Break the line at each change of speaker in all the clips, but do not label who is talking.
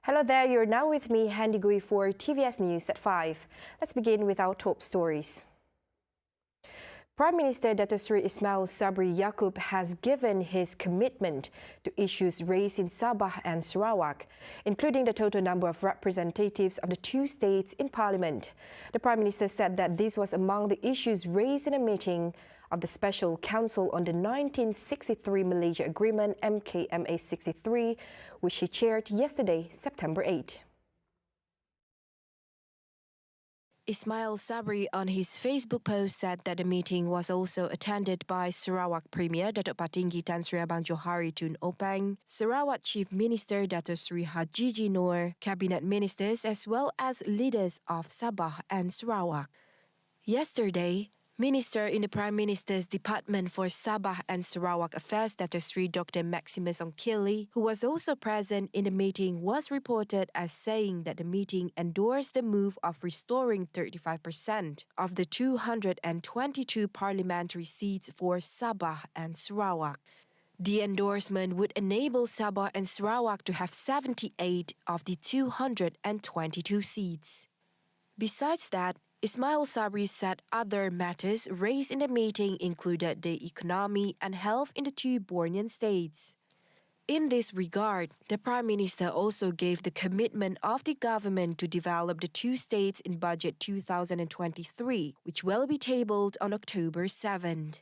Hello there, you're now with me, Handy Gui, for TVS News at 5. Let's begin with our top stories. Prime Minister Dato Sri Ismail Sabri Yaakob has given his commitment to issues raised in Sabah and Sarawak, including the total number of representatives of the two states in Parliament. The Prime Minister said that this was among the issues raised in a meeting of the Special Council on the 1963 Malaysia Agreement MKMA 63, which he chaired yesterday, September 8. Ismail Sabri on his Facebook post said that the meeting was also attended by Sarawak Premier Datuk Patinggi Tan Sri Abang Johari Tun Openg, Sarawak Chief Minister Dato Sri Hajiji Noor, Cabinet Ministers as well as leaders of Sabah and Sarawak. Yesterday, Minister in the Prime Minister's Department for Sabah and Sarawak Affairs, Dato Sri Dr. Maximus Ongkili, who was also present in the meeting, was reported as saying that the meeting endorsed the move of restoring 35% of the 222 parliamentary seats for Sabah and Sarawak. The endorsement would enable Sabah and Sarawak to have 78 of the 222 seats. Besides that, Ismail Sabri said other matters raised in the meeting included the economy and health in the two Bornean states. In this regard, the Prime Minister also gave the commitment of the government to develop the two states in Budget 2023, which will be tabled on October 7th.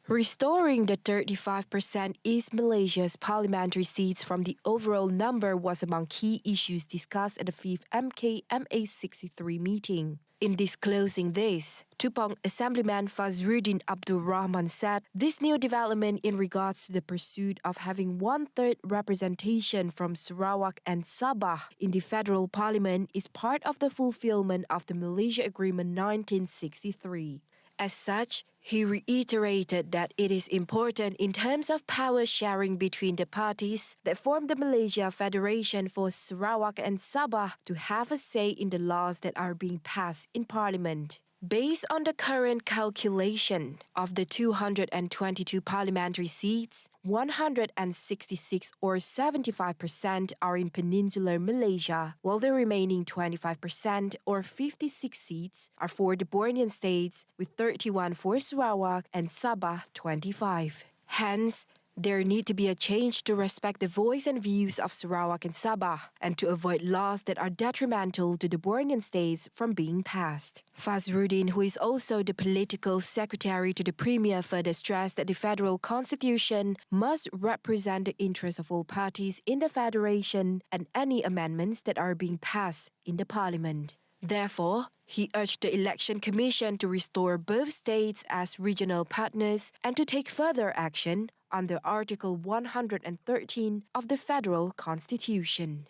Restoring the 35% East Malaysia's parliamentary seats from the overall number was among key issues discussed at the 5th MKMA 63 meeting. In disclosing this, Tupong Assemblyman Fazruddin Abdul Rahman said this new development in regards to the pursuit of having one-third representation from Sarawak and Sabah in the federal parliament is part of the fulfillment of the Malaysia Agreement 1963. As such, he reiterated that it is important in terms of power sharing between the parties that form the Malaysia Federation for Sarawak and Sabah to have a say in the laws that are being passed in Parliament. Based on the current calculation of the 222 parliamentary seats, 166 or 75% are in Peninsular Malaysia, while the remaining 25% or 56 seats are for the Bornean states, with 31 for Sarawak and Sabah 25. Hence, there need to be a change to respect the voice and views of Sarawak and Sabah and to avoid laws that are detrimental to the Bornean states from being passed. Fazruddin, who is also the political secretary to the Premier, further stressed that the federal constitution must represent the interests of all parties in the federation and any amendments that are being passed in the parliament. Therefore, he urged the Election Commission to restore both states as regional partners and to take further action under Article 113 of the Federal Constitution.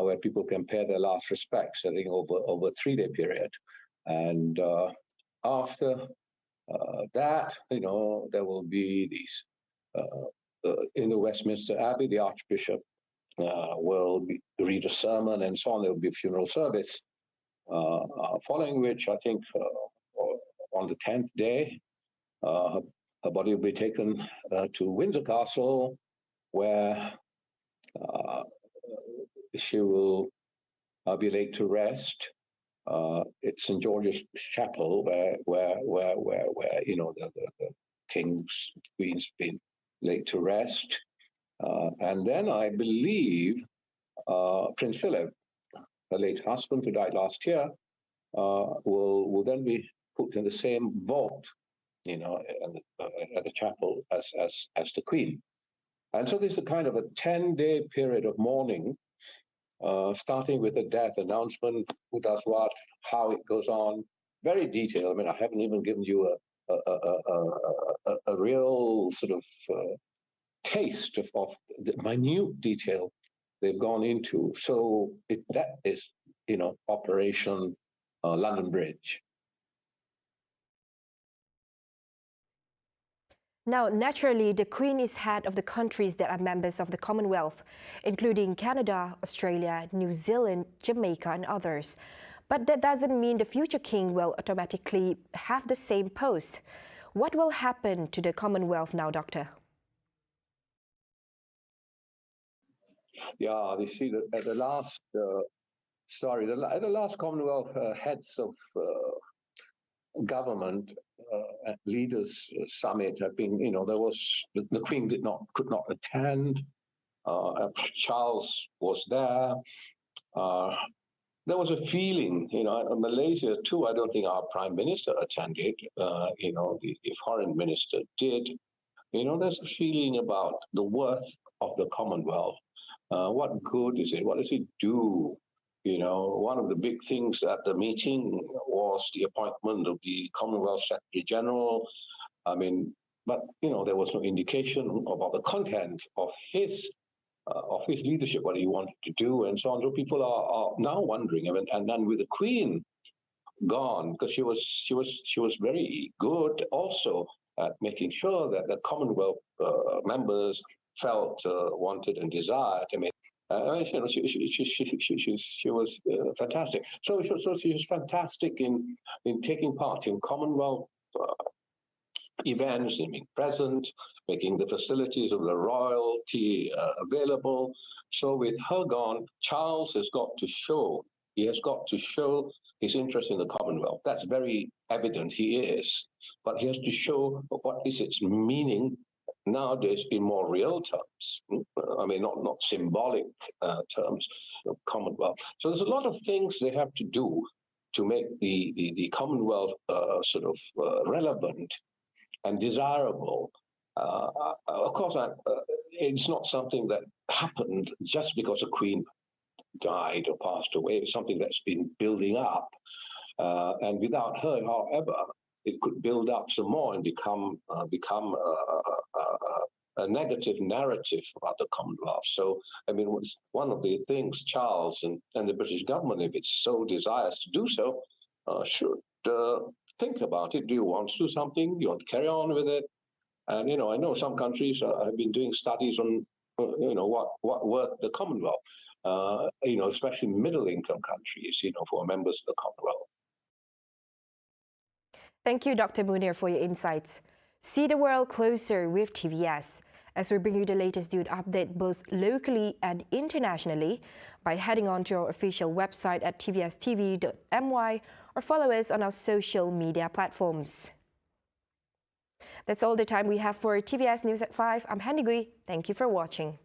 where people can pay their last respects, I think, over a 3-day period. And after that, there will be these, in the Westminster Abbey, the Archbishop will read a sermon and so on. There will be a funeral service, following which, I think, on the 10th day, her body will be taken to Windsor Castle, where she will be laid to rest. It's St. George's Chapel, where the king's queen's been laid to rest, and then I believe Prince Philip, her late husband, who died last year, will then be put in the same vault, at the chapel as the Queen. And so there's a kind of a 10-day period of mourning, starting with a death announcement, who does what, how it goes on, very detailed. I mean, I haven't even given you a real sort of taste of the minute detail they've gone into. So that is, Operation London Bridge.
Now, naturally, the Queen is head of the countries that are members of the Commonwealth, including Canada, Australia, New Zealand, Jamaica, and others. But that doesn't mean the future king will automatically have the same post. What will happen to the Commonwealth now, Doctor?
Yeah, you see, at the last, the last Commonwealth heads of government leaders summit have been, there was, the Queen could not attend. Charles was there. There was a feeling, in Malaysia too. I don't think our Prime Minister attended. The Foreign Minister did. There's a feeling about the worth of the Commonwealth. What good is it? What does it do? One of the big things at the meeting was the appointment of the Commonwealth Secretary General. I mean, but there was no indication about the content of his leadership, what he wanted to do, and so on. So people are now wondering. I mean, and then with the Queen gone, because she was very good also at making sure that the Commonwealth members felt wanted and desired. I mean, she was fantastic. So she was fantastic in taking part in Commonwealth events, in being present, making the facilities of the royalty available. So with her gone, Charles has got to show. He has got to show his interest in the Commonwealth. That's very evident. He is, but he has to show what is its meaning nowadays in more real terms. I mean, not symbolic terms of Commonwealth. So there's a lot of things they have to do to make the Commonwealth sort of relevant and desirable. Of course, it's not something that happened just because the Queen died or passed away. It's something that's been building up. And without her, however, it could build up some more and become a negative narrative about the Commonwealth. So, I mean, one of the things Charles and the British government, if it so desires to do so, should think about it. Do you want to do something? Do you want to carry on with it? And, I know some countries have been doing studies on, what worth the Commonwealth, especially middle-income countries, who are members of the Commonwealth.
Thank you, Dr. Munir, for your insights. See the world closer with TVS, as we bring you the latest news update both locally and internationally by heading on to our official website at tvstv.my or follow us on our social media platforms. That's all the time we have for TVS News at 5. I'm Handy Gui. Thank you for watching.